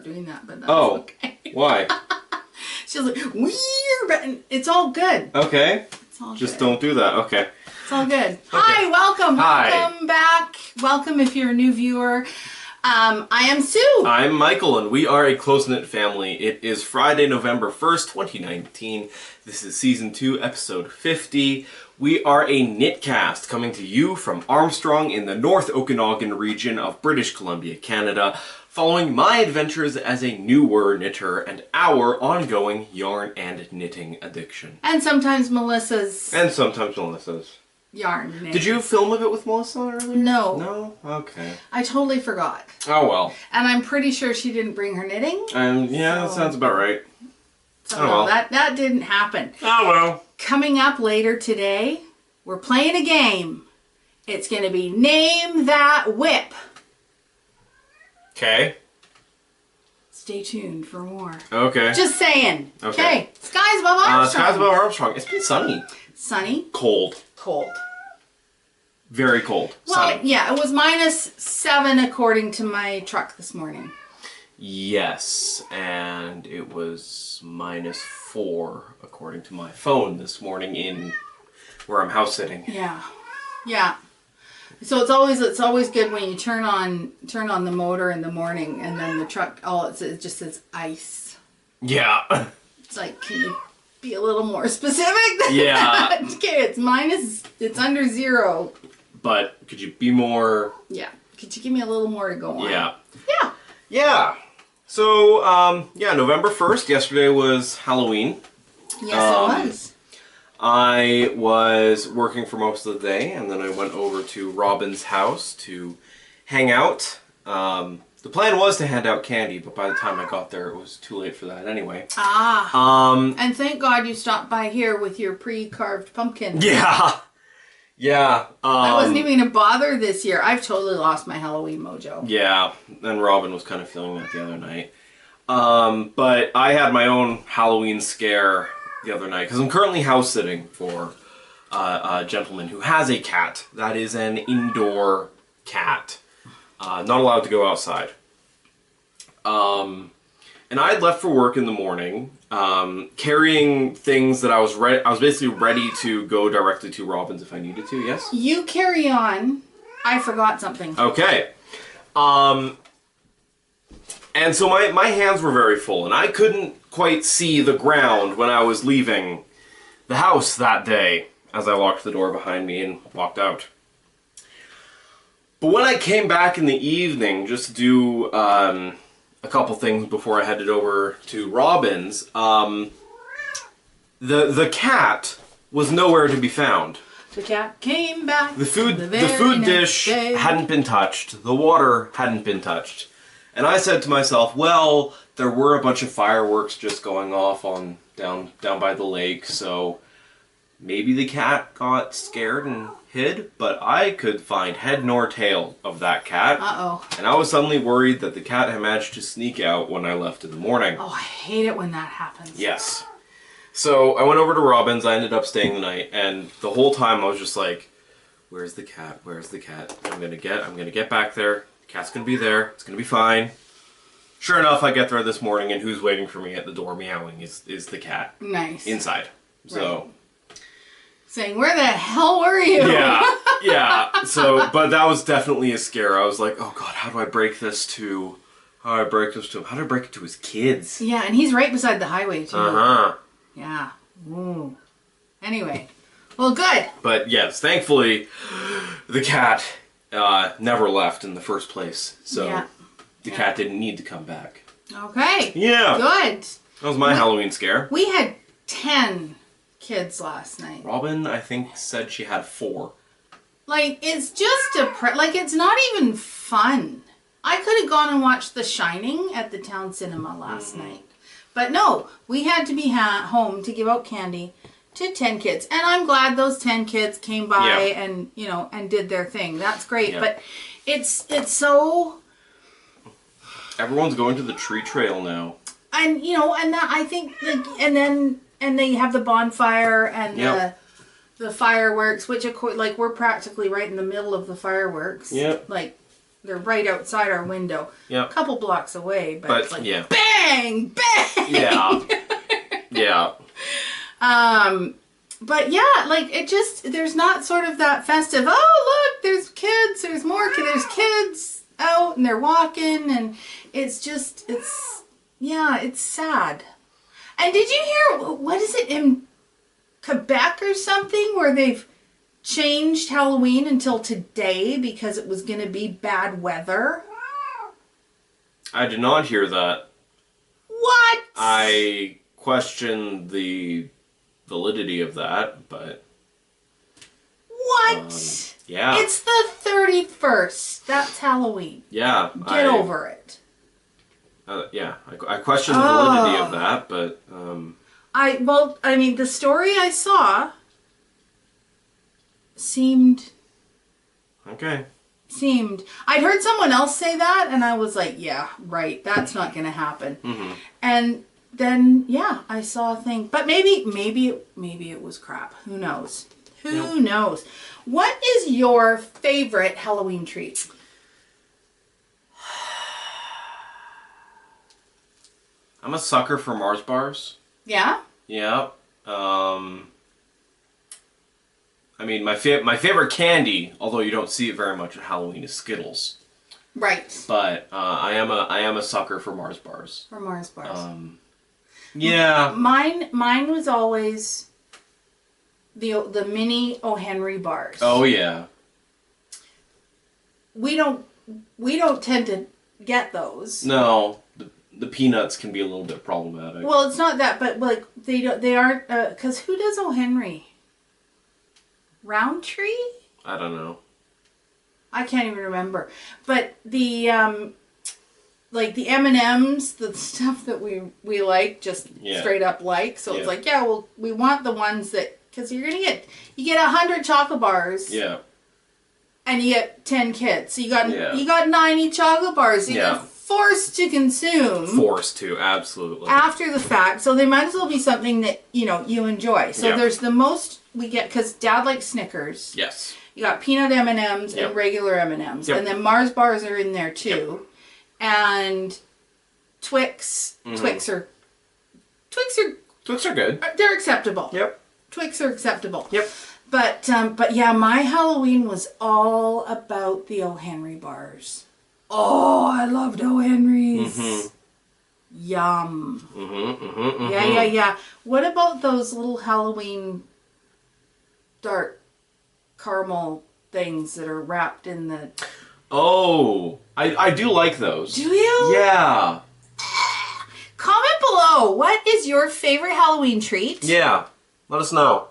doing that, but that's okay. Why? She was like, weird, but it's all good. Okay. It's all Just good. don't do that. Okay. It's all good. Okay. Hi, welcome. Hi. Welcome back. Welcome if you're a new viewer. I am Sue. I'm Michael, and we are a close-knit family. It is Friday, November 1st, 2019. This is Season 2, Episode 50. We are a knitcast coming to you from Armstrong in the North Okanagan region of British Columbia, Canada, following my adventures as a newer knitter and our ongoing yarn and knitting addiction. And sometimes Melissa's And sometimes Melissa's. yarn knitting. Did you film a bit with Melissa earlier? No. No? Okay. I totally forgot. Oh well. And I'm pretty sure she didn't bring her knitting. Yeah, that sounds about right. So Oh, well. that didn't happen. Oh well. Coming up later today, we're playing a game. It's going to be Name That Whip. Okay. Stay tuned for more. Okay. Just saying. Okay. Skies above Armstrong. Skies above Armstrong. It's been sunny. Sunny. Cold. Cold. Very cold. Well, Sunny. yeah, it was -7 according to my truck this morning. Yes, and it was -4 according to my phone this morning in where I'm house sitting. Yeah. Yeah. So it's always good when you turn on the motor in the morning and then the truck it just says ice. Yeah. It's like, can you be a little more specific than Yeah. that? Okay, it's under 0. But could you be more? Yeah. Could you give me a little more to go on? Yeah. Yeah. Yeah. So, November 1st, yesterday was Halloween. Yes, it was. I was working for most of the day, and then I went over to Robin's house to hang out. The plan was to hand out candy, but by the time I got there, it was too late for that anyway. And thank God you stopped by here with your pre-carved pumpkin. Yeah. Yeah. I wasn't even going to bother this year. I've totally lost my Halloween mojo. Yeah, and Robin was kind of feeling that the other night. But I had my own Halloween scare the other night, because I'm currently house sitting for a gentleman who has a cat that is an indoor cat. Not allowed to go outside. And I had left for work in the morning, carrying things that I was basically ready to go directly to Robin's if I needed to, yes? You carry on. I forgot something. Okay. And so my hands were very full, and I couldn't quite see the ground when I was leaving the house that day as I locked the door behind me and walked out. But when I came back in the evening just to do a couple things before I headed over to Robin's, the cat was nowhere to be found. The cat came back. The food next dish day. hadn't been touched. The water hadn't been touched. And I said to myself, well, there were a bunch of fireworks just going off on down by the lake, so maybe the cat got scared and hid, but I could find head nor tail of that cat. Uh-oh. And I was suddenly worried that the cat had managed to sneak out when I left in the morning. Oh, I hate it when that happens. Yes. So I went over to Robin's, I ended up staying the night, and the whole time I was just like, where's the cat? Where's the cat? I'm gonna get back there. The cat's gonna be there. It's gonna be fine. Sure enough, I get there this morning, and who's waiting for me at the door meowing is the cat. Nice. Inside. So... Right. Saying, where the hell were you? Yeah. So, but that was definitely a scare. I was like, oh god, how do I break this to him? How do I break it to his kids? Yeah, and he's right beside the highway, too. Uh-huh. Yeah. Ooh. Anyway. Well, good. But yes, thankfully, the cat never left in the first place. So the cat didn't need to come back. Okay. Yeah. Good. That was my Halloween scare. We had 10 kids last night. Robin, I think, said she had 4. Like, it's just it's not even fun. I could have gone and watched The Shining at the town cinema last night. But no, we had to be home to give out candy to 10 kids. And I'm glad those 10 kids came by and, and did their thing. That's great. Yeah. But it's so... Everyone's going to the tree trail now. And, and that, I think, and they have the bonfire and the fireworks, which of course, like, we're practically right in the middle of the fireworks. Yep. Like, they're right outside our window. Yep. A couple blocks away, but it's like yeah. bang, bang. Yeah. Yeah. But yeah, like it just, there's not sort of that festive, oh look, there's kids, there's kids out and they're walking, and it's just, it's sad. And did you hear, what is it in Quebec or something, where they've changed Halloween until today because it was going to be bad weather? I did not hear that. What? I question the validity of that, but what? yeah. It's the 31st. That's Halloween. Yeah. Get over it. Yeah, I question the validity of that, but I mean, the story I saw seemed. I'd heard someone else say that, and I was like, yeah, right, that's not going to happen. Mm-hmm. And then, yeah, I saw a thing, but maybe it was crap. Who knows? Who knows? What is your favorite Halloween treat? I'm a sucker for Mars bars. Yeah? Yeah. I mean, my favorite candy, although you don't see it very much at Halloween, is Skittles. Right. But I am a sucker for Mars bars. For Mars bars. Yeah. Mine was always the mini O. Henry bars. Oh yeah. We don't tend to get those. No, the peanuts can be a little bit problematic. Well, it's not that, but like they aren't, because who does O. Henry? Roundtree? I don't know. I can't even remember. But the like the M&Ms, the stuff that we like, just straight up like. So it's like, yeah, well, we want the ones that, because you get 100 chocolate bars. Yeah. And you get 10 kids. So you got 90 chocolate bars. So you're forced to consume. Forced to, absolutely. After the fact. So they might as well be something that, you enjoy. So there's the most we get, because Dad likes Snickers. Yes. You got peanut M&Ms and regular M&Ms. Yep. And then Mars bars are in there too. Yep. And Twix. Mm-hmm. Twix are good. They're acceptable. Yep. Twix are acceptable. Yep. But yeah, my Halloween was all about the O. Henry bars. Oh, I loved O. Henry's. Mm-hmm. Yum. Mm-hmm, mm-hmm, mm-hmm. Yeah. What about those little Halloween dark caramel things that are wrapped in the... Oh, I do like those. Do you? Yeah. Comment below, what is your favorite Halloween treat? Yeah, let us know.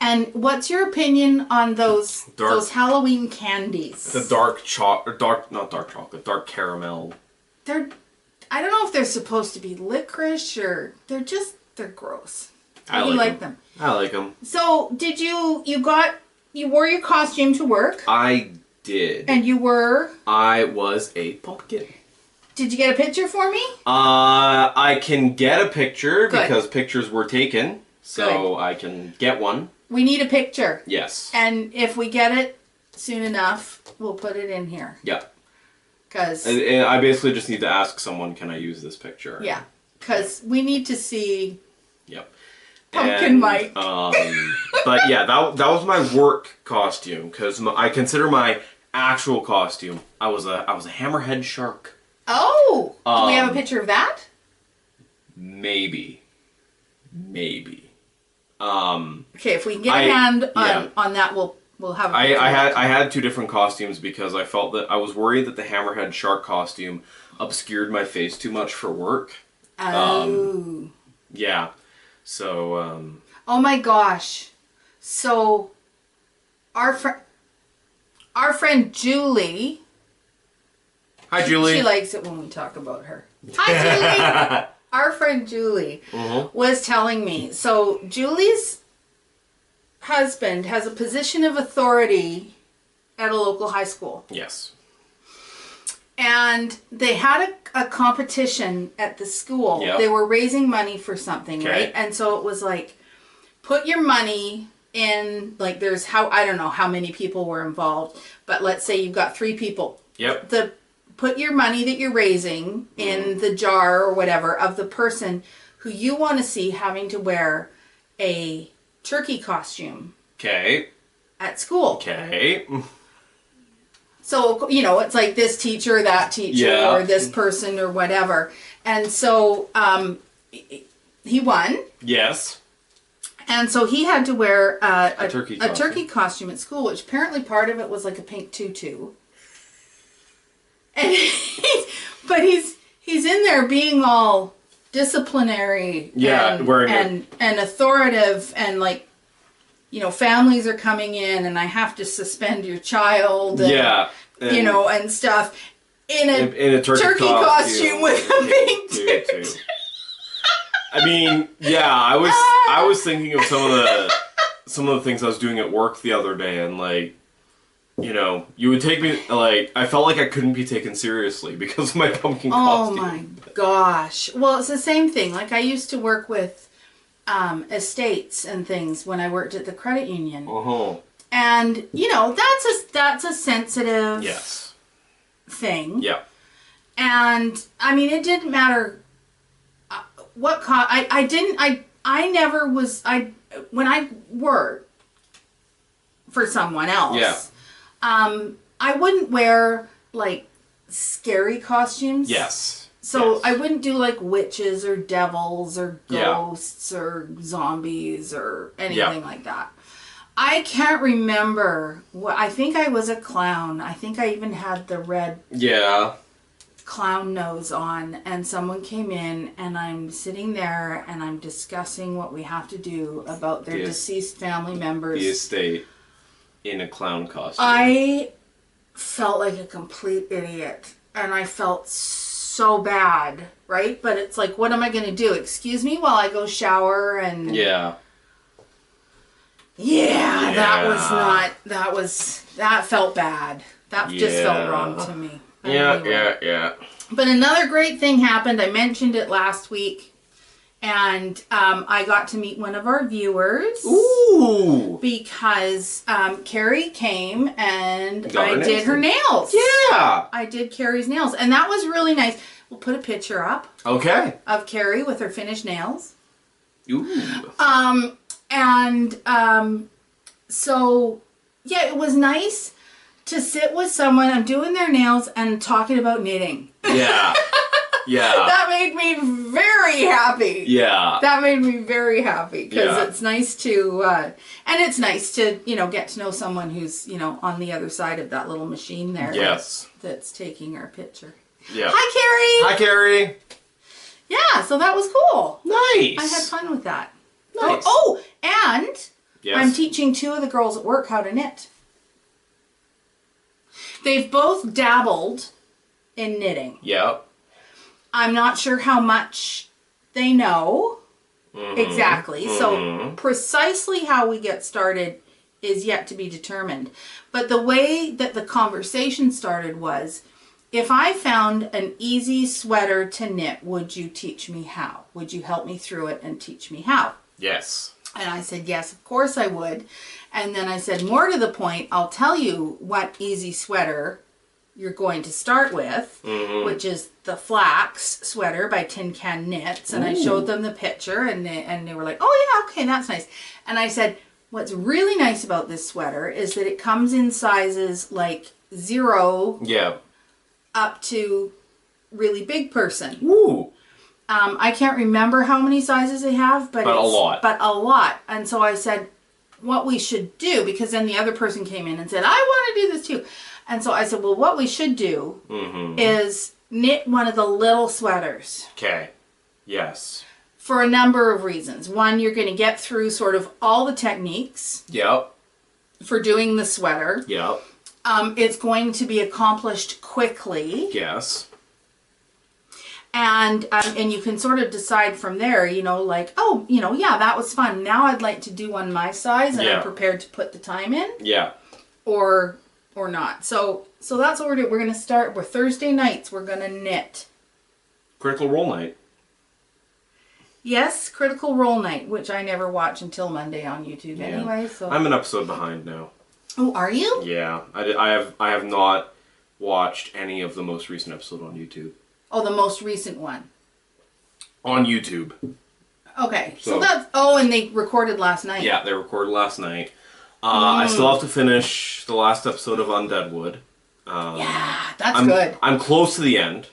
And what's your opinion on those Halloween candies? The not dark chocolate, dark caramel. I don't know if they're supposed to be licorice or they're gross. I like them. I like them. So did you wore your costume to work? I did. And you were? I was a pumpkin. Did you get a picture for me? I can get a picture because pictures were taken. So I can get one. We need a picture. Yes. And if we get it soon enough, we'll put it in here. Yeah. Because I basically just need to ask someone, can I use this picture? Yeah. Because we need to see. Yep. Pumpkin Mike. But yeah, that was my work costume because I consider my actual costume. I was a hammerhead shark. Oh. Do we have a picture of that? Maybe. Okay, if we can get a hand on that, we'll have. I had two different costumes because I felt that I was worried that the hammerhead shark costume obscured my face too much for work. Oh. Yeah. So. Oh my gosh. So, our friend Julie. Hi, Julie. She likes it when we talk about her. Hi, Julie. Our friend Julie was telling me, so Julie's husband has a position of authority at a local high school. Yes. And they had a competition at the school. Yep. They were raising money for something, right? And so it was like, put your money in, like I don't know how many people were involved, but let's say you've got 3 people. Yep. Put your money that you're raising in the jar or whatever of the person who you want to see having to wear a turkey costume Okay. at school. Okay. So, it's like this teacher, that teacher, Yeah. or this person or whatever. And so he won. Yes. And so he had to wear A turkey costume. a turkey costume at school, which apparently part of it was like a pink tutu. And but he's in there being all disciplinary and authoritative, and like, families are coming in and I have to suspend your child and, and stuff in a turkey costume with a pink tutu. I mean, yeah, I was thinking of some of the things I was doing at work the other day, and like, you would take me, like, I felt like I couldn't be taken seriously because of my pumpkin costume. Oh my gosh. Well, it's the same thing. Like, I used to work with estates and things when I worked at the credit union. Uh-huh. And, that's a sensitive thing. Yeah. And, I mean, it didn't matter what when I worked for someone else, I wouldn't wear, like, scary costumes. Yes. So I wouldn't do, like, witches or devils or ghosts or zombies or anything like that. I can't remember. I think I was a clown. I think I even had the red clown nose on, and someone came in, and I'm sitting there and I'm discussing what we have to do about their deceased family members. The estate in a clown costume. I felt like a complete idiot, and I felt so bad, right? But it's like, what am I going to do? Excuse me while I go shower and... that felt bad. That just felt wrong to me. Yeah. But another great thing happened. I mentioned it last week. And I got to meet one of our viewers. Ooh! Because Carrie came and I did her nails. Yeah! I did Carrie's nails. And that was really nice. We'll put a picture up. Okay. Of Carrie with her finished nails. Ooh. So, yeah, it was nice to sit with someone. I'm doing their nails and talking about knitting. Yeah. Yeah. That made me very happy. Yeah. That made me very happy because Yeah. it's nice to, and it's nice to, get to know someone who's, on the other side of that little machine there. Yes. That's taking our picture. Yeah. Hi, Carrie. Hi, Carrie. Yeah, so that was cool. Nice. I had fun with that. Nice. Oh, and Yes. I'm teaching 2 of the girls at work how to knit. They've both dabbled in knitting. Yep. I'm not sure how much they know exactly. So precisely how we get started is yet to be determined. But the way that the conversation started was, if I found an easy sweater to knit, would you teach me how? Would you help me through it and teach me how? Yes. And I said, yes, of course I would. And then I said, more to the point, I'll tell you what easy sweater you're going to start with, which is the Flax sweater by Tin Can Knits. And I showed them the picture, and they were like, oh yeah, okay, that's nice. And I said, what's really nice about this sweater is that it comes in sizes like 0 up to really big person. Ooh. I can't remember how many sizes they have, but a lot. But a lot. And so I said, what we should do, because then the other person came in and said, I want to do this too. And so I said, well, what we should do is knit one of the little sweaters. Okay. Yes. For a number of reasons. One, you're going to get through sort of all the techniques Yep. for doing the sweater. Yep. It's going to be accomplished quickly. Yes. And you can sort of decide from there, like, oh, yeah, that was fun. Now I'd like to do one my size, and I'm prepared to put the time in. Yeah. Or not. So that's what we're doing. We're going to start. We're Thursday nights. We're going to knit. Critical Role Night. Yes, Critical Role Night, which I never watch until Monday on YouTube anyway. So I'm an episode behind now. Oh, are you? Yeah, I have not watched any of the most recent episode on YouTube. Oh, the most recent one. On YouTube. Okay, so So- that's... Oh, and they recorded last night. Yeah, they recorded last night. I still have to finish the last episode of Undeadwood. Yeah, that's good. I'm close to the end.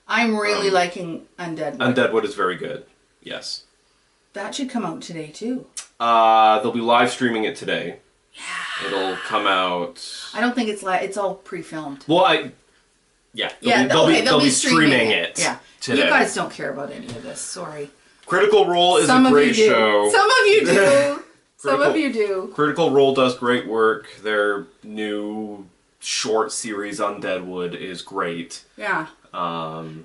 I'm really liking Undead. Undeadwood is very good. Yes. That should come out today, too. They'll be live streaming it today. Yeah. It'll come out. I don't think it's it's all pre-filmed. Well, they'll be streaming it. Yeah. Today. You guys don't care about any of this. Sorry. Critical Role is Some a of you great do. show. Some of you do. Some of Critical- you do. Critical Role does great work. Their new short series Undeadwood is great. Yeah.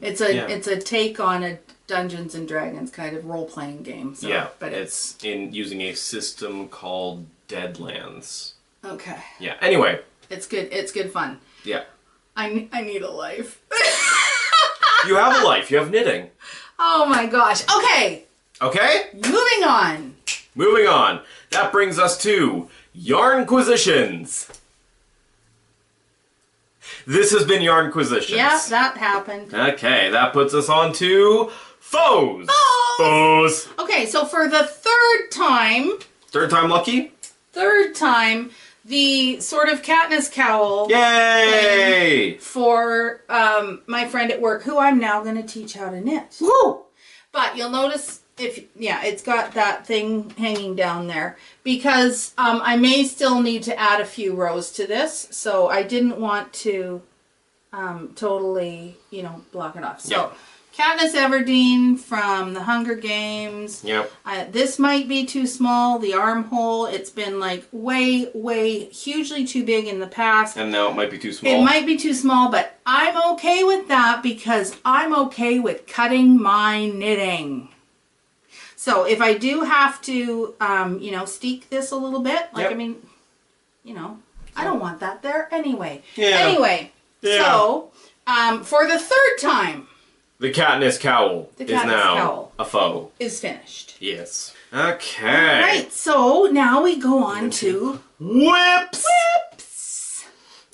It's a take on a Dungeons and Dragons kind of role playing game. So, Yeah, but it's in using a system called Deadlands. okay. Yeah. Anyway. It's good. It's good fun. Yeah. I need a life. You have a life. You have knitting. Oh my gosh. Okay. Okay. Moving on. Moving on. That brings us to Yarnquisitions. This has been Yarnquisitions. Yeah, that happened. Okay, that puts us on to Foes. Foes. Okay, so for the third time, Third time lucky? the sort of Katniss cowl Yay! for my friend at work, who I'm now going to teach how to knit. Woo! But you'll notice it's got that thing hanging down there because I may still need to add a few rows to this, so I didn't want to totally, block it off. So, Yep. Katniss Everdeen from the Hunger Games. Yep. This might be too small, the armhole. It's been like way, hugely too big in the past. And now it might be too small. It might be too small, but I'm okay with that because I'm okay with cutting my knitting. So if I do have to, steek this a little bit, Yep. I don't want that there anyway. Yeah. Anyway, Yeah. so for the third time, The Katniss cowl The is Katniss now cowl. a foe. is finished. Yes. Okay. Right, so now we go on to Whips! whips.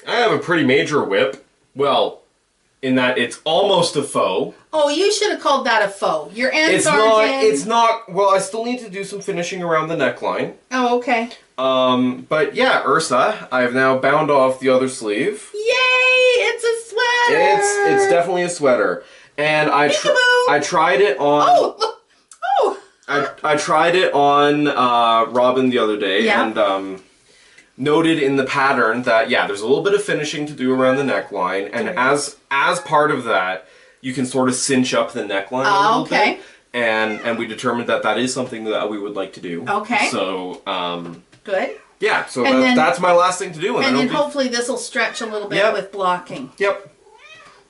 I have a pretty major whip. Well, in that it's almost a foe. Oh, you should have called that a faux. Your ends It's aren't not, in. it's not, well, I still need to do some finishing around the neckline. Oh, okay. But yeah, Ursa, I've now bound off the other sleeve. Yay! It's a sweater. It's definitely a sweater. And Peekaboo. I tried it on... Oh, look. Oh. I tried it on Robin the other day, Yeah. and noted in the pattern that there's a little bit of finishing to do around the neckline, and as part of that, you can sort of cinch up the neckline a little okay. bit, and we determined that is something that we would like to do. Okay. So Good. yeah, so And then- that's my last thing to do, And then it'll be- hopefully this will stretch a little bit Yep. with blocking. Yep.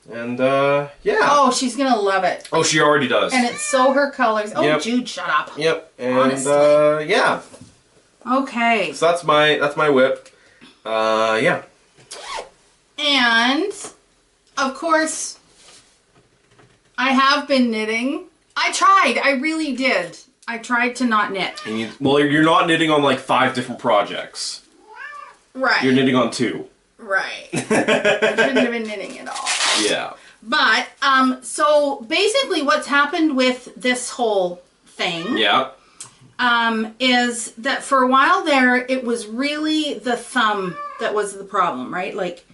And yeah. Oh, she's gonna love it. Oh, she already does. And it's so her colors. Oh, Yep. Jude, shut up. Yep. And Honestly. yeah. Okay. So that's my whip. Yeah. And of course, I have been knitting. I tried. I really did. I tried to not knit. And you're not knitting on like 5 different projects. Right. You're knitting on 2. Right. I shouldn't have been knitting at all. Yeah. But so basically, what's happened with this whole thing? Yeah. Is that for a while there, it was really the thumb that was the problem, right? Like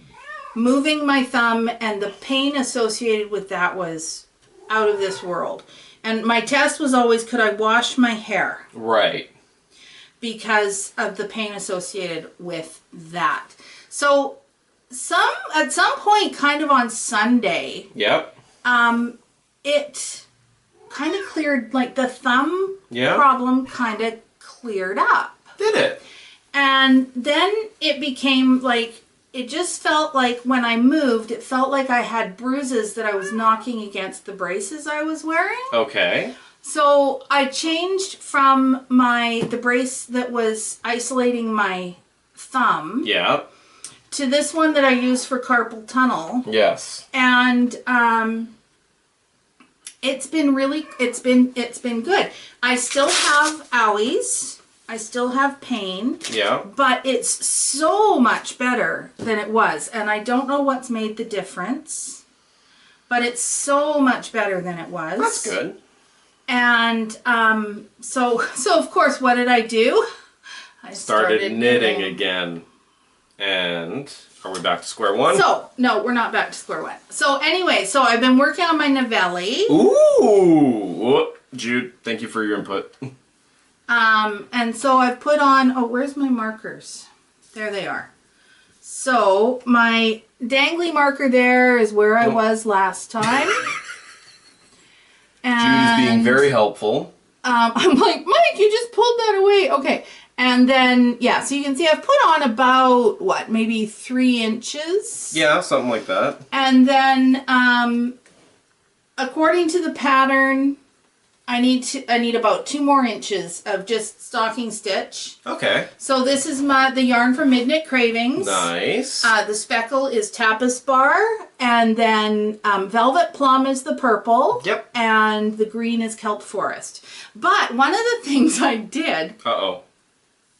moving my thumb and the pain associated with that was out of this world. And my test was always, could I wash my hair? Right. Because of the pain associated with that. So at some point, kind of on Sunday, Yep. it kind of cleared, like the thumb Yeah. problem kind of cleared up. Did it? And then it became like, it just felt like when I moved, it felt like I had bruises that I was knocking against the braces I was wearing. Okay. So I changed from the brace that was isolating my thumb Yeah. to this one that I use for carpal tunnel. Yes. And it's been good. I still have owies I still have pain. Yeah. But it's so much better than it was. And I don't know what's made the difference. But it's so much better than it was. That's good. And so of course, what did I do? I started knitting again. And are we back to square one? So, no, we're not back to square one. So anyway, so I've been working on my Novelli. Ooh! Jude, thank you for your input. And so I've put on, oh, where's my markers? There they are. So my dangly marker there is where I was last time. Jude is being very helpful. I'm like, Mike, you just pulled that away. Okay. And then, yeah, so you can see I've put on about, what, maybe 3 inches? Yeah, something like that. And then, according to the pattern, I need about 2 more inches of just stocking stitch. Okay. So this is the yarn from Midnight Cravings. Nice. The speckle is Tapas Bar, and then Velvet Plum is the purple. Yep. And the green is Kelp Forest. But one of the things I did... Uh-oh.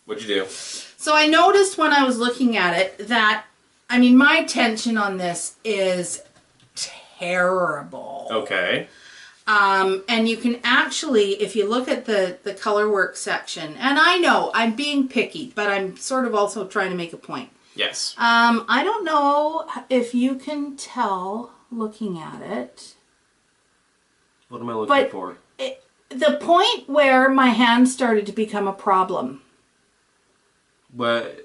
What'd you do? So I noticed when I was looking at it that, I mean, my tension on this is terrible. Okay. And you can actually, if you look at the color work section, and I know I'm being picky, but I'm sort of also trying to make a point. Yes. I don't know if you can tell looking at it. What am I looking for? The point where my hand started to become a problem. What?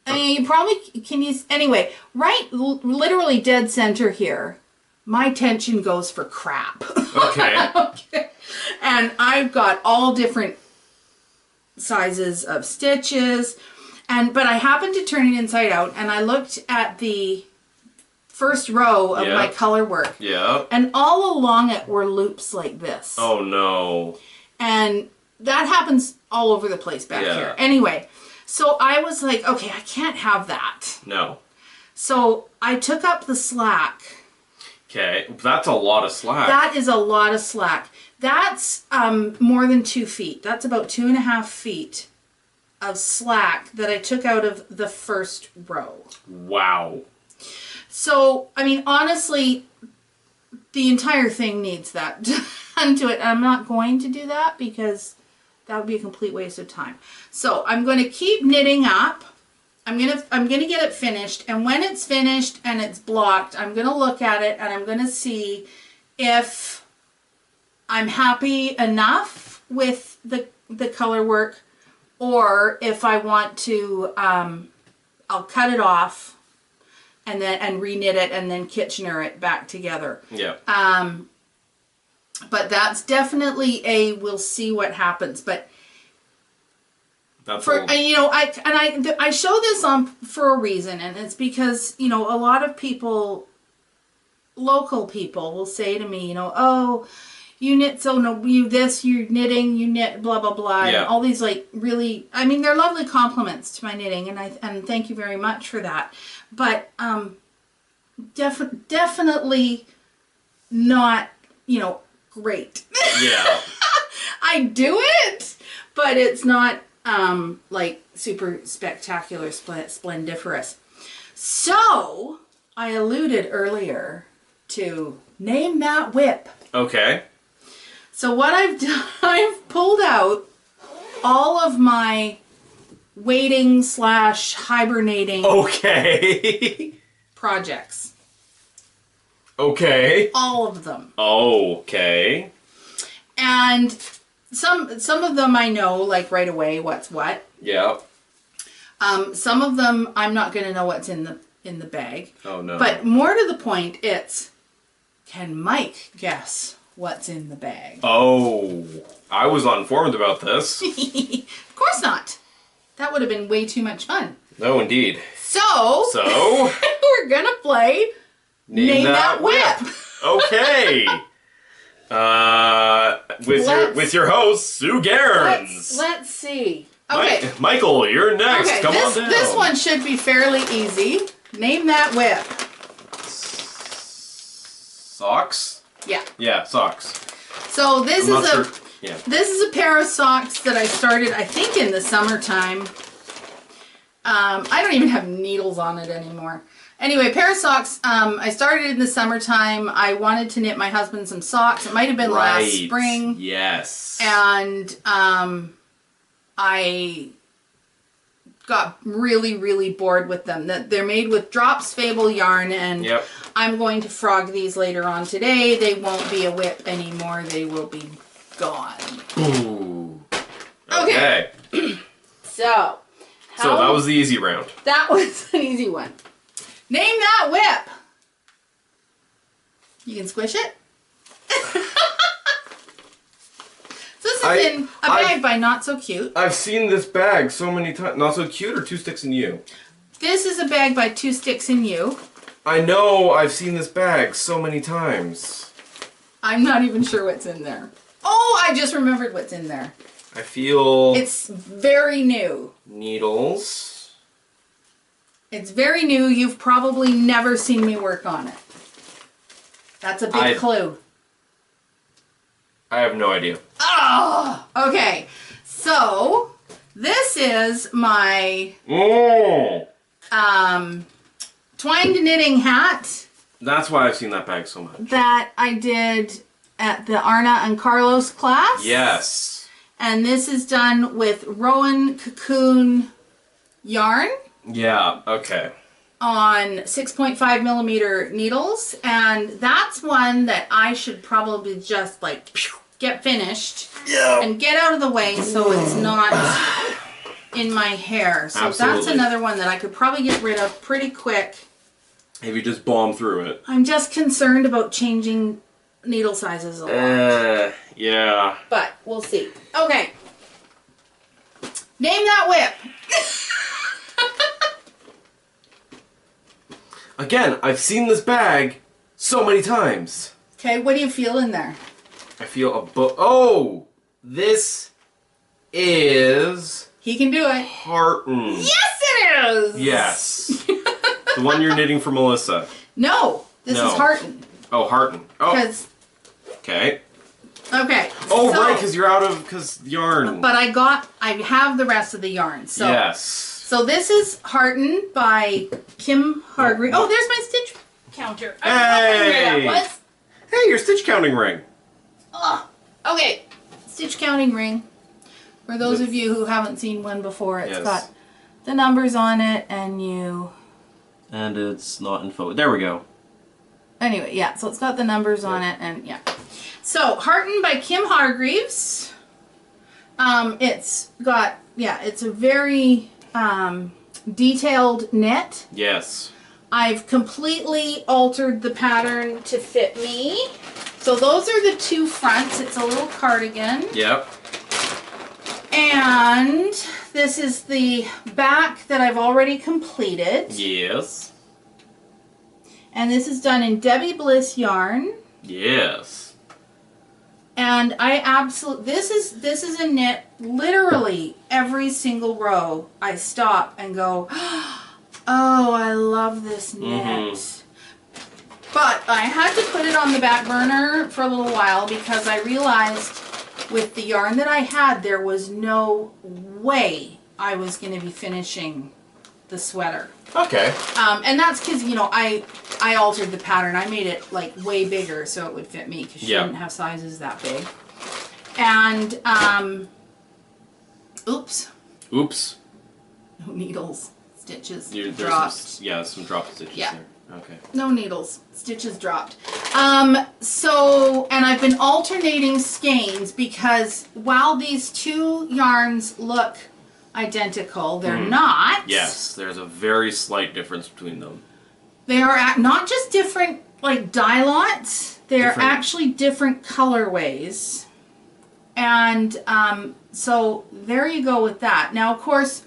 I mean, you probably can use, anyway, right, literally dead center here. My tension goes for crap. Okay. Okay. And I've got all different sizes of stitches. But I happened to turn it inside out and I looked at the first row of my color work. Yeah. And all along it were loops like this. Oh no. And that happens all over the place back here. Anyway, so I was like, okay, I can't have that. No. So I took up the slack. Okay, that's a lot of slack. That is a lot of slack. That's more than 2 feet. That's about 2.5 feet of slack that I took out of the first row. Wow. So, I mean, honestly, the entire thing needs that done to it. I'm not going to do that because that would be a complete waste of time. So I'm going to keep knitting up. I'm gonna get it finished, and when it's finished and it's blocked, I'm gonna look at it and I'm gonna see if I'm happy enough with the color work, or if I want to, I'll cut it off and reknit it and then Kitchener it back together. Yeah. But that's definitely we'll see what happens. But that's you know, I show this on for a reason, and it's because, you know, a lot of people, local people, will say to me, you know, oh, you knit so no, you're knitting, you knit blah blah blah, and all these like really, I mean, they're lovely compliments to my knitting, and thank you very much for that. But definitely not, you know, great. Yeah. I do it, but it's not like super spectacular, splendiferous. So I alluded earlier to name that whip. Okay. So what I've done, I've pulled out all of my waiting / hibernating projects. Okay. All of them. Okay. And some of them I know, like, right away what's what. Yeah. Some of them I'm not going to know what's in the bag. Oh no. But more to the point, it's, can Mike guess what's in the bag? Oh, I was uninformed about this. Of course not. That would have been way too much fun. No, indeed. So we're gonna play Name That Whip. Okay. With your host, Sue Gairns. Let's see. Okay. Michael, you're next. Okay, Come on down. This one should be fairly easy. Name that whip. Socks? Yeah. Yeah, socks. So this Yeah. This is a pair of socks that I started, I think, in the summertime. I don't even have needles on it anymore. Anyway, pair of socks. I started in the summertime. I wanted to knit my husband some socks. It might have been last spring. Yes. And I got really, really bored with them. They're made with Drops Fable yarn, and Yep. I'm going to frog these later on today. They won't be a whip anymore. They will be gone. Ooh. Okay. So that was the easy round. That was an easy one. Name that whip. You can squish it. So this is in a bag by Not So Cute. I've seen this bag so many times. Not So Cute or Two Sticks and You? This is a bag by Two Sticks and You. I know I've seen this bag so many times. I'm not even sure what's in there. Oh, I just remembered what's in there. I feel... It's very new. Needles. It's very new. You've probably never seen me work on it. That's a big clue. I have no idea. Oh, okay. So, this is my twined knitting hat That's why I've seen that bag so much. that I did at the Arna and Carlos class. Yes. And this is done with Rowan Cocoon yarn Yeah, okay. on 6.5 millimeter needles. And that's one that I should probably just like get finished and get out of the way so it's not in my hair. So Absolutely. that's another one that I could probably get rid of pretty quick. If you just bomb through it. I'm just concerned about changing needle sizes a lot. Yeah. But we'll see. Okay. Name that whip. Again, I've seen this bag so many times. Okay, what do you feel in there? I feel a oh! This is... He can do it. Harton. Yes, it is! Yes. The one you're knitting for Melissa. No, this No. is Harton. Oh, Harton. Oh, Because, okay. okay. Oh, so, right, because you're out of... Because yarn. But I have the rest of the yarn. So, Yes. So this is Harton by Kim Hargreaves. Oh, there's my stitch counter. I was wondering where that was. Hey, your stitch counting ring. Oh, okay. Stitch counting ring. For those of you who haven't seen one before, it's got the numbers on it, and you... And it's not in focus. There we go. Anyway, yeah, so it's got the numbers on it, and yeah. So, Harton by Kim Hargreaves. It's got, yeah, it's a very detailed knit. Yes. I've completely altered the pattern to fit me. So those are the two fronts. It's a little cardigan. Yep. And this is the back that I've already completed. Yes. And this is done in Debbie Bliss yarn. Yes. And I absolutely, this is a knit, literally every single row I stop and go, oh, I love this knit. But I had to put it on the back burner for a little while because I realized with the yarn that I had, there was no way I was going to be finishing the sweater. Okay. And that's because, you know, I altered the pattern. I made it like way bigger so it would fit me because she didn't have sizes that big. And, oops. Oops. No needles. Stitches There's dropped. some dropped stitches there. Okay. No needles. Stitches dropped. So, and I've been alternating skeins because while these two yarns look identical, they're not. Yes, there's a very slight difference between them. They are not just different, like, dye lots. They're Different. actually different colorways. And so there you go with that. Now, of course,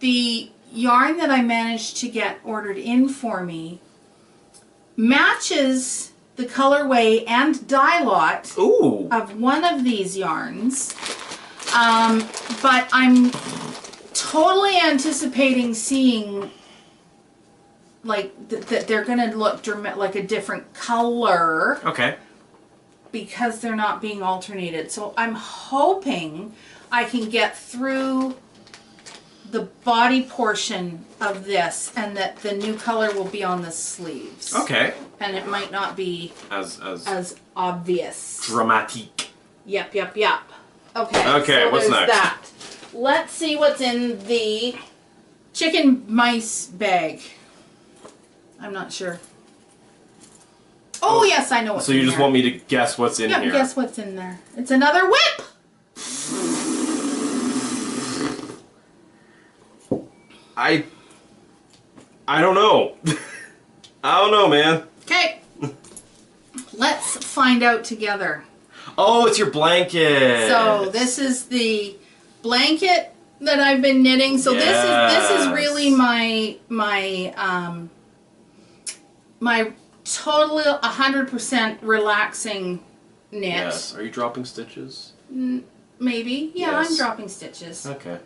the yarn that I managed to get ordered in for me matches the colorway and dye lot Ooh. of one of these yarns. But I'm totally anticipating seeing like that they're going to look like a different color Okay. because they're not being alternated. So I'm hoping I can get through the body portion of this and that the new color will be on the sleeves. Okay. And it might not be As obvious. dramatique. Yep. Okay. Okay, so what's there's next? that. Let's see what's in the chicken mice bag. I'm not sure. Oh, yes, I know what's in So there. you just want me to guess what's in Yeah, here? guess what's in there. It's another whip! I don't know. I don't know, man. Okay. Let's find out together. Oh, it's your blanket. So this is the blanket that I've been knitting. So this is really my totally 100% relaxing knit. Yes. Are you dropping stitches? Maybe. Yeah, Yes. I'm dropping stitches. Okay.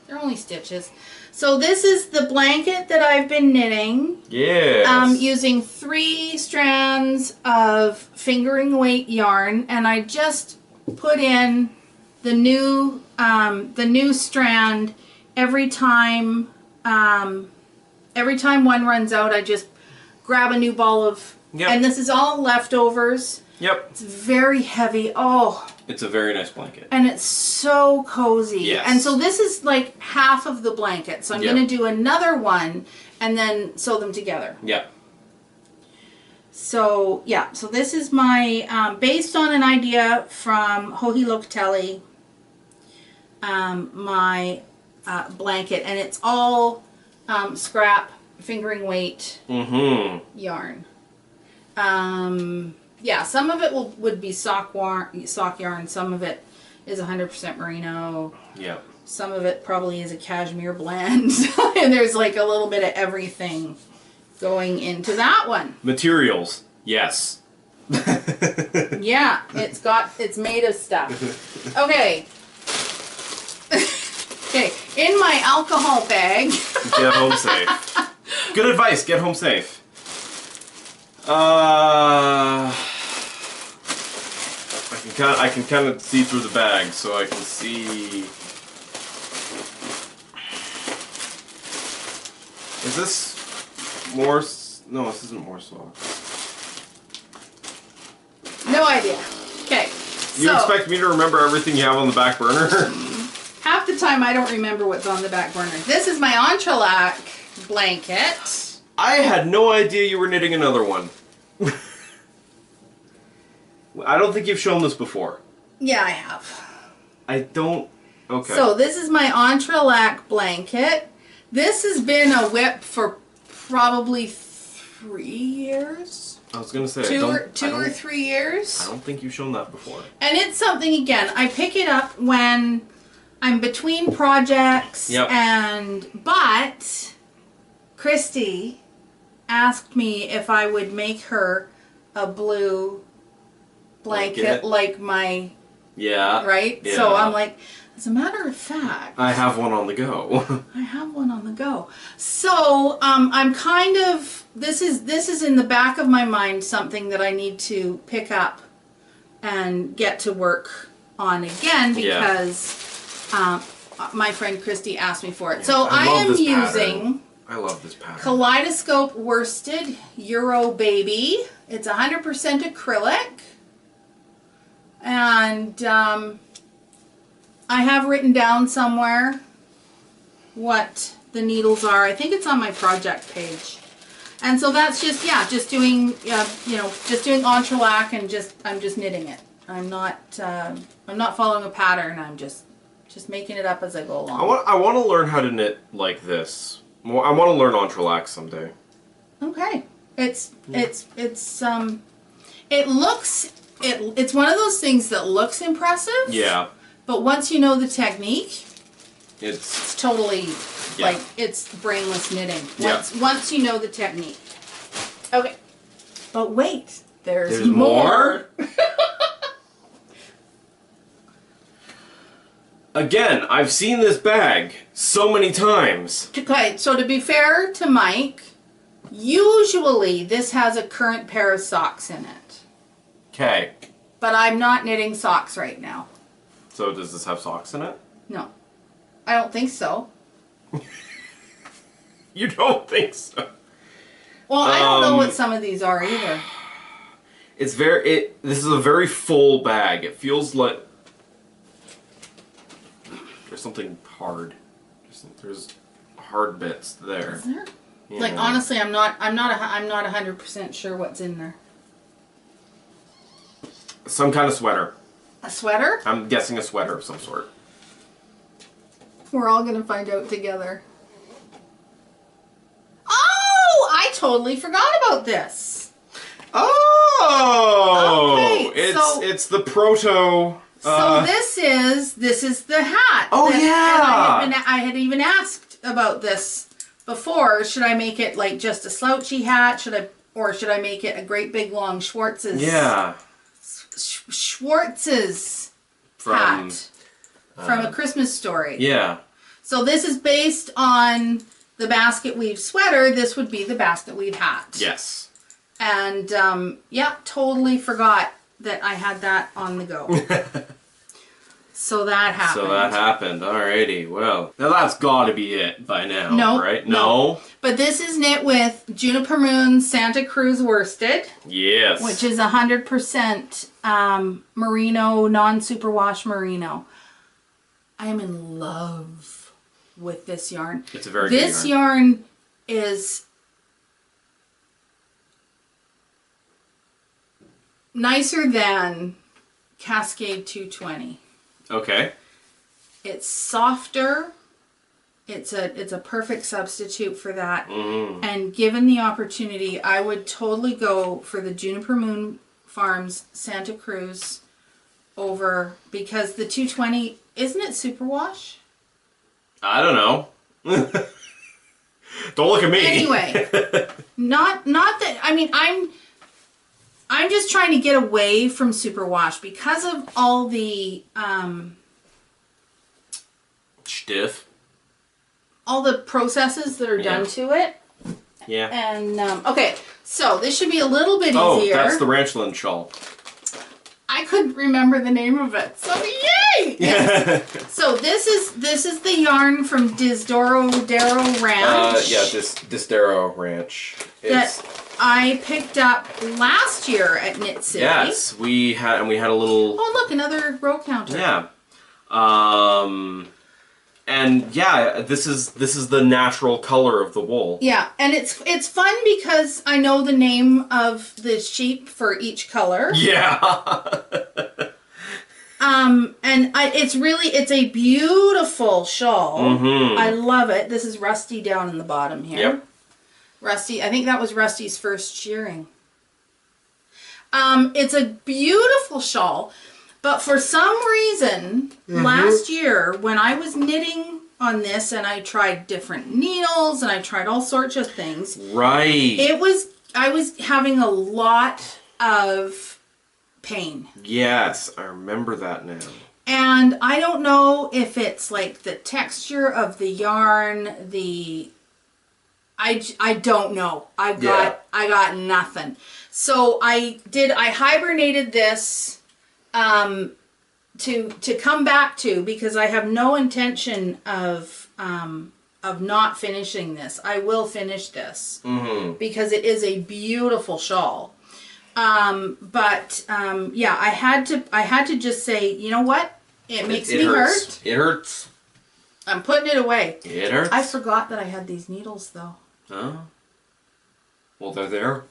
They're only stitches. So this is the blanket that I've been knitting. Yes. Using 3 strands of fingering weight yarn, and I just put in the new strand every time. Every time one runs out, I just grab a new ball of. Yep. And this is all leftovers. Yep. It's very heavy. Oh. It's a very nice blanket. And it's so cozy. Yes. And so this is like half of the blanket. So I'm Yep. going to do another one and then sew them together. Yep. So, yeah. So this is my, based on an idea from Joji Locatelli, my blanket. And it's all scrap fingering weight yarn. Yeah, some of it would be sock yarn. Some of it is 100% merino. Yeah. Some of it probably is a cashmere blend. And there's like a little bit of everything going into that one. Materials. Yes. Yeah, it's made of stuff. Okay. Okay, in my alcohol bag. Get home safe. Good advice. Get home safe. I can kind of see through the bag, so I can see. Is this more? No, this isn't more socks. No idea. Okay. You So, expect me to remember everything you have on the back burner? half the time I don't remember what's on the back burner. This is my Entrelac blanket. I had no idea you were knitting another one. I don't think you've shown this before. Yeah, I have. I don't. Okay. So this is my Entrelac blanket. This has been a whip for probably 3 years. I was gonna say Two I or 3 years. don't think you've shown that before. And it's something, again, I pick it up when I'm between projects. Yep. But Christy asked me if I would make her a blue blanket like my, Yeah. right? Yeah. So I'm like, as a matter of fact, I have one on the go. I have one on the go. So I'm kind of, this is in the back of my mind, something that I need to pick up and get to work on again because my friend Christy asked me for it. So I love am this using pattern. I love this pattern. Kaleidoscope worsted Euro Baby. It's 100% acrylic. And I have written down somewhere what the needles are. I think it's on my project page. And so that's just, yeah, just doing, just doing Entrelac and I'm just knitting it. I'm not following a pattern. I'm just making it up as I go along. I want to learn how to knit like this. I want to learn Entrelac someday. Okay. It's one of those things that looks impressive. Yeah. But once you know the technique, It's it's totally like it's brainless knitting. Once you know the technique. Okay. But wait, there's more. Again, I've seen this bag so many times. Okay, so to be fair to Mike, usually this has a current pair of socks in it. Okay. But I'm not knitting socks right now. So does this have socks in it? No. I don't think so. You don't think so? Well, I don't know what some of these are either. It's this is a very full bag. It feels like there's something hard. There's hard bits there. Is there? Yeah. Like honestly, I'm not 100% sure what's in there. Some kind of sweater. A sweater? I'm guessing a sweater of some sort. We're all gonna find out together. Oh! I totally forgot about this. Oh! Okay, it's the proto. So this is the hat. Oh, that, yeah! And I had even asked about this before. Should I make it like just a slouchy hat? Or should I make it a great big long Schwartz's? Yeah. Schwartz's hat from A Christmas Story. Yeah. So this is based on the basket weave sweater. This would be the basket weave hat. Yes. And yeah, totally forgot that I had that on the go. So that happened. Alrighty. Well, now that's got to be it by now, No, right? no. But this is knit with Juniper Moon Santa Cruz worsted. Yes. Which is 100% merino, non-superwash merino. I am in love with this yarn. It's a very good yarn. This yarn is nicer than Cascade 220. Okay. It's softer. It's a perfect substitute for that. Mm-hmm. And given the opportunity, I would totally go for the Juniper Moon Farms Santa Cruz over, because the 220, isn't it superwash? I don't know. Don't look at me. Anyway, not that, I mean, I'm just trying to get away from superwash because of all the Stiff. all the processes that are done to it. Yeah. And okay, so this should be a little bit Oh, easier. that's the Ranchland shawl. I couldn't remember the name of it. So yay! Yeah. So this is the yarn from Darrow Ranch. Yeah, this Darrow Ranch. That I picked up last year at Knit City. Yes, we had a little. Oh look, another row counter. Yeah. And yeah, this is the natural color of the wool. Yeah, and it's fun because I know the name of the sheep for each color. Yeah. And it's a beautiful shawl. Mm-hmm. I love it. This is Rusty down in the bottom here. Yep. Rusty, I think that was Rusty's first shearing. It's a beautiful shawl, but for some reason, last year when I was knitting on this and I tried different needles and I tried all sorts of things. Right. I was having a lot of pain. Yes, I remember that now. And I don't know if it's like the texture of the yarn, I don't know. I got nothing. So I hibernated this to come back to, because I have no intention of not finishing this. I will finish this because it is a beautiful shawl. Yeah, I had to just say, you know what? It makes me hurt. It hurts. I'm putting it away. It hurts. I forgot that I had these needles though. Oh. Well, they're there.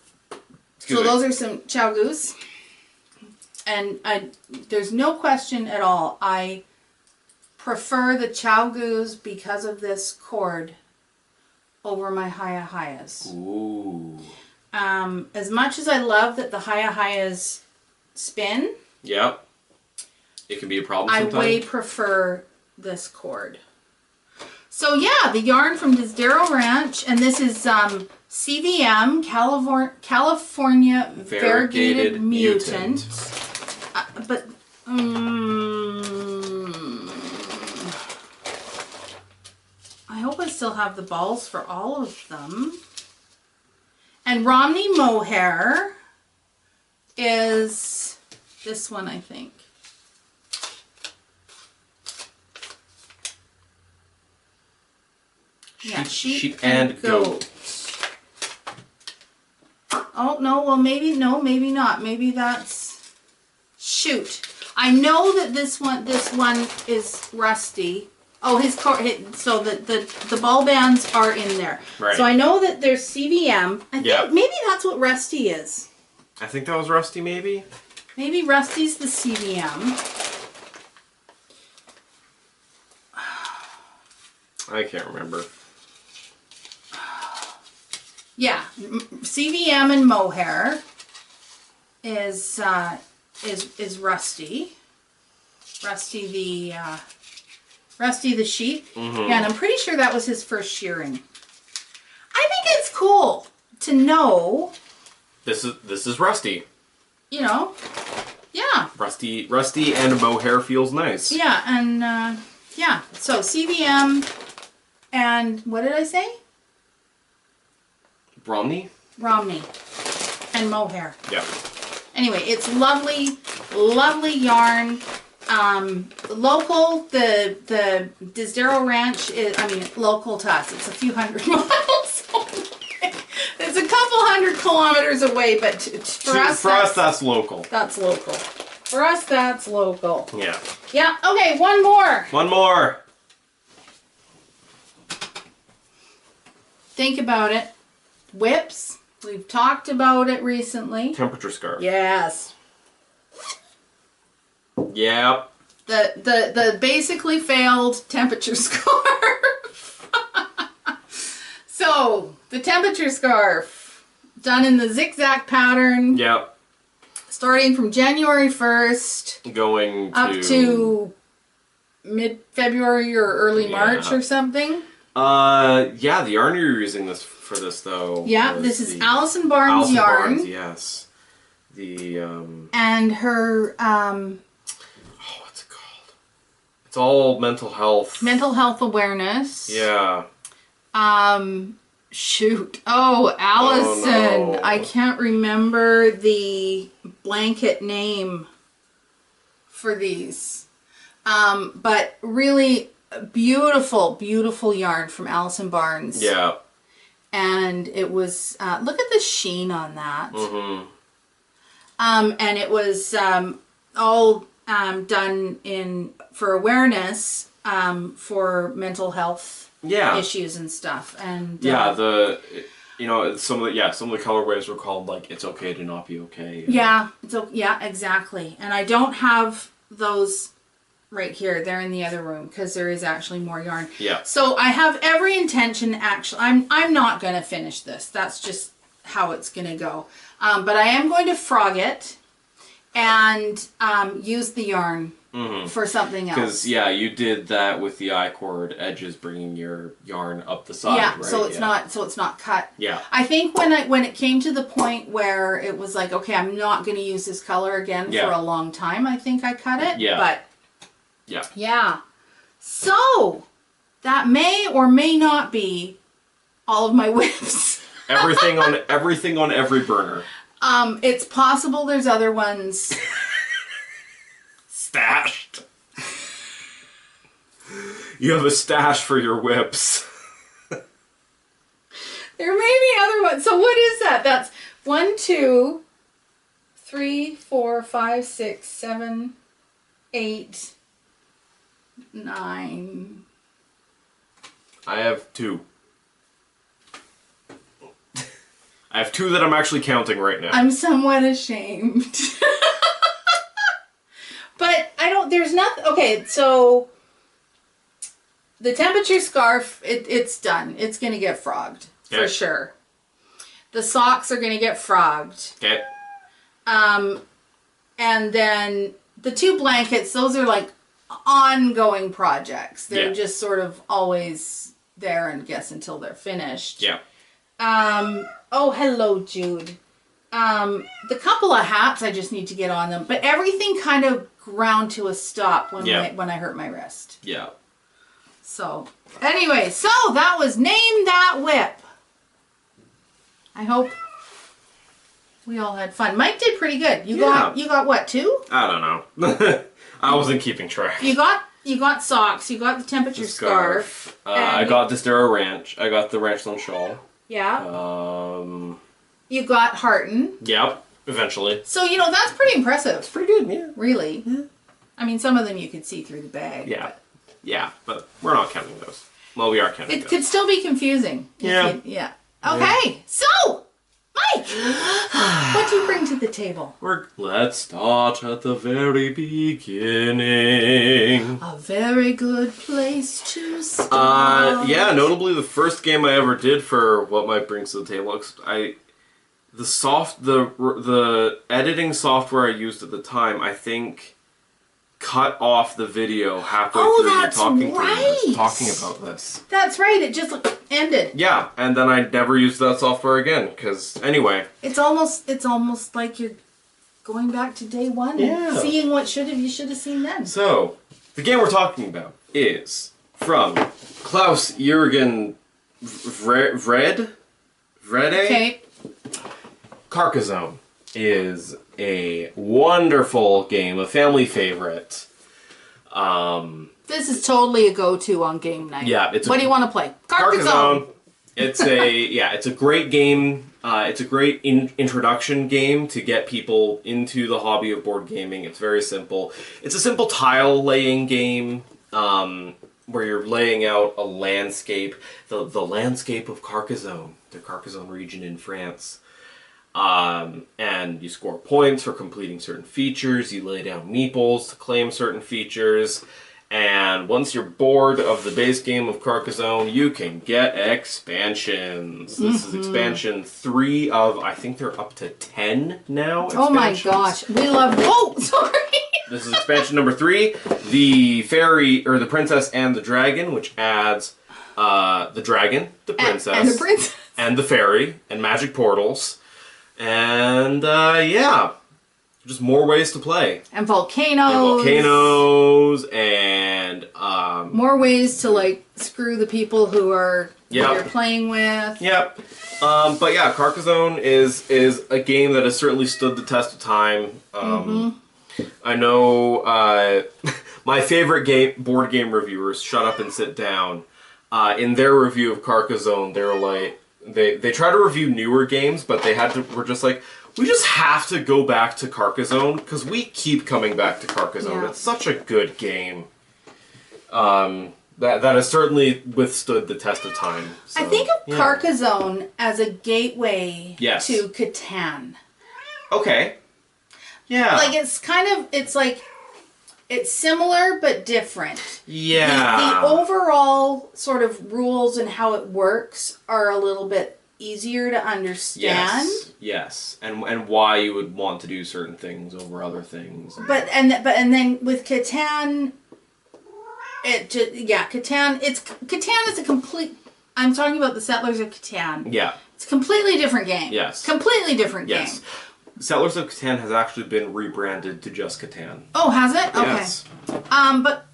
So those are some Chow Goose. And there's no question at all. I prefer the Chow Goose because of this cord over my Haya Hayas. Ooh. As much as I love that the Haya Hayas spin, Yep. It can be a problem sometimes. I way prefer this cord. So yeah, the yarn from Darrow Ranch, and this is CVM, California Variegated Mutant. But I hope I still have the balls for all of them. And Romney Mohair is This one, I think. Yeah, sheep and goat. Oh, no, well, maybe not. Maybe that's... Shoot. I know that this one is Rusty. Oh, so the ball bands are in there. Right. So I know that there's CVM. I Yeah. think maybe that's what Rusty is. I think that was Rusty, maybe? Maybe Rusty's the CVM. I can't remember. Yeah, CVM and mohair is Rusty. Rusty the sheep. Yeah, and I'm pretty sure that was his first shearing. I think it's cool to know. This is Rusty. You know, yeah. Rusty and mohair feels nice. Yeah, and yeah. So CVM and what did I say? Romney and mohair. Yeah. Anyway, it's lovely, lovely yarn. Local, the Disdero Ranch is, local to us. It's a few hundred miles away. It's a couple hundred kilometers away, but for us, that's local. That's local. For us, that's local. Yeah. Yeah, okay, one more. One more. Think about it. Whips. We've talked about it recently. Temperature scarf. Yes. Yep. The basically failed temperature scarf. So, the temperature scarf, done in the zigzag pattern. Yep. Starting from January 1st. Going up to mid-February or early March or something. Yeah, the yarn you're using for this though. Yeah, this is Allison Barnes yarn. Barnes, yes. And her what's it called? It's all mental health. Mental health awareness. Yeah. Shoot. Oh, Allison. Oh, no. I can't remember the blanket name for these. But really beautiful, beautiful yarn from Allison Barnes. Yeah. And it was, look at the sheen on that. Mm-hmm. And it was all done for awareness for mental health issues and stuff. And yeah, some of the colorways were called like "It's Okay to Not Be Okay." Yeah, yeah, exactly. And I don't have those right here. They're in the other room because there is actually more yarn. Yeah. So I have every intention. Actually, I'm not going to finish this. That's just how it's going to go. But I am going to frog it and use the yarn for something else. Because you did that with the I-cord edges, bringing your yarn up the side. Yeah, right? so it's not cut. Yeah. I think when it came to the point where it was like, okay, I'm not going to use this color again for a long time, I think I cut it. Yeah. But yeah. Yeah. So that may or may not be all of my whips. everything on every burner. It's possible there's other ones stashed. You have a stash for your whips. There may be other ones. So what is that? That's 1, 2, 3, 4, 5, 6, 7, 8, 9. I have 2. I have 2 that I'm actually counting right now. I'm somewhat ashamed. But there's nothing, okay, so the temperature scarf, it's done. It's going to get frogged, for sure. The socks are going to get frogged. Okay. And then the 2 blankets, those are like ongoing projects. They're just sort of always there, and guess until they're finished. Yeah. Oh, hello, Jude. The couple of hats, I just need to get on them. But everything kind of ground to a stop when I hurt my wrist. Yeah. So, anyway, so that was Name That Whip. I hope We all had fun. Mike did pretty good. You Yeah. got what, 2? I don't know. I wasn't keeping track. You got socks. You got the temperature scarf. I got the Distero Ranch. I got the Ranchstone shawl. Yeah. Yep. You got Harton. Eventually. So that's pretty impressive. Pretty good, yeah. Really. Yeah. I mean, some of them you could see through the bag. Yeah. Yeah, but we're not counting those. Well, we are counting It those. could still be confusing. Yeah. Yeah. Okay. So, Mike, what do you bring to the table? Let's start at the very beginning. A very good place to start. Yeah, notably the first game I ever did for what Mike brings to the table. The editing software I used at the time, I think, cut off the video halfway through me talking about this. That's right. It just ended. Yeah, and then I never used that software again. Because anyway, It's almost like you're going back to day one and seeing what you should have seen then. so the game we're talking about is from Klaus Jürgen Vrede. Okay. Carcassonne is a wonderful game, a family favorite. This is totally a go-to on game night. Yeah, what do you want to play? Carcassonne. It's a great game. It's a great introduction game to get people into the hobby of board gaming. It's very simple. It's a simple tile laying game where you're laying out a landscape, the landscape of Carcassonne, the Carcassonne region in France. And you score points for completing certain features. You lay down meeples to claim certain features. And once you're bored of the base game of Carcassonne, you can get expansions. This is expansion 3 of, I think they're up to 10 now. Oh my gosh. We love... Oh, sorry. This is expansion number 3, the fairy, or the princess and the dragon, which adds the dragon, the princess, and the princess. and the fairy, and magic portals. And, just more ways to play. And volcanoes. And more ways to, screw the people who are Yep. you're playing with. Yep. But yeah, Carcassonne is a game that has certainly stood the test of time. I know my favorite board game reviewers, Shut Up and Sit Down, in their review of Carcassonne, they were like, they try to review newer games, but we're just like, we just have to go back to Carcassonne because we keep coming back to Carcassonne. Yeah. It's such a good game. That has certainly withstood the test of time. So, I think of Carcassonne as a gateway Yes. to Catan. Okay. Yeah. It's similar but different. Yeah. The overall sort of rules and how it works are a little bit easier to understand. Yes. And why you would want to do certain things over other things. But then with Catan, Catan is a complete. I'm talking about the Settlers of Catan. Yeah. It's a completely different game. Yes. Completely different Yes. game. Settlers of Catan has actually been rebranded to just Catan. Oh, has it? Okay. Yes.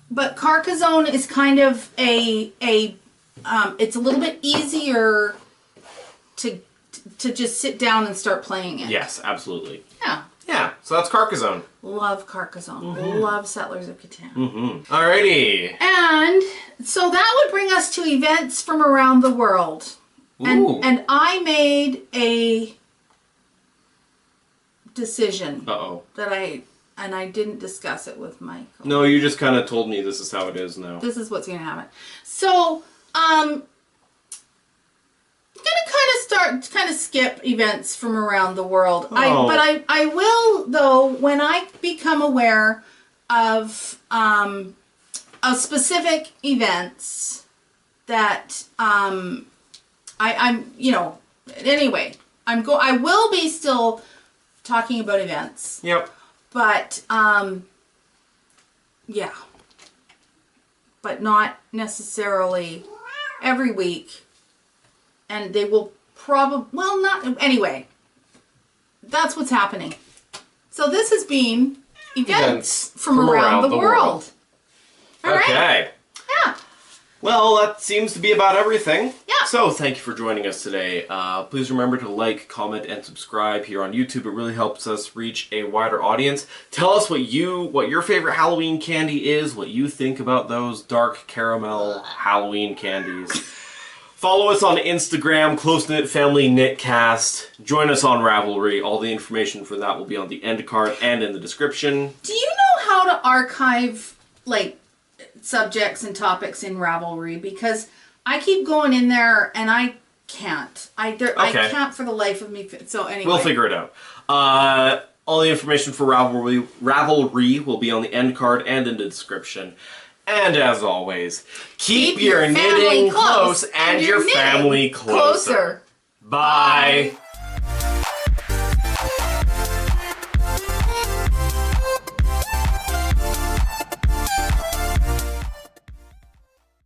But Carcassonne is kind of it's a little bit easier to just sit down and start playing it. Yes, absolutely. Yeah. Yeah, so that's Carcassonne. Love Carcassonne. Love Settlers of Catan. Alrighty. And so that would bring us to events from around the world. Ooh. And I made a decision Uh-oh. that I didn't discuss it with Michael. No, you just kind of told me this is how it is now. This is what's going to happen. So, I'm going to kind of skip events from around the world. Oh. I will, though, when I become aware of specific events that anyway, I will be still talking about events. Yep. But but not necessarily every week. And they will anyway. That's what's happening. So this has been events from around the world. All right. Okay. Yeah. Well, that seems to be about everything. Yeah. So, thank you for joining us today. Please remember to like, comment, and subscribe here on YouTube. It really helps us reach a wider audience. Tell us what your favorite Halloween candy is, what you think about those dark caramel Halloween candies. Follow us on Instagram, Close Knit Family Knitcast. Join us on Ravelry. All the information for that will be on the end card and in the description. Do you know how to archive, like, subjects and topics in Ravelry? Because I keep going in there and I can't. I can't for the life of me. So anyway. We'll figure it out. All the information for Ravelry will be on the end card and in the description. And as always, keep your knitting close and your family closer. Bye.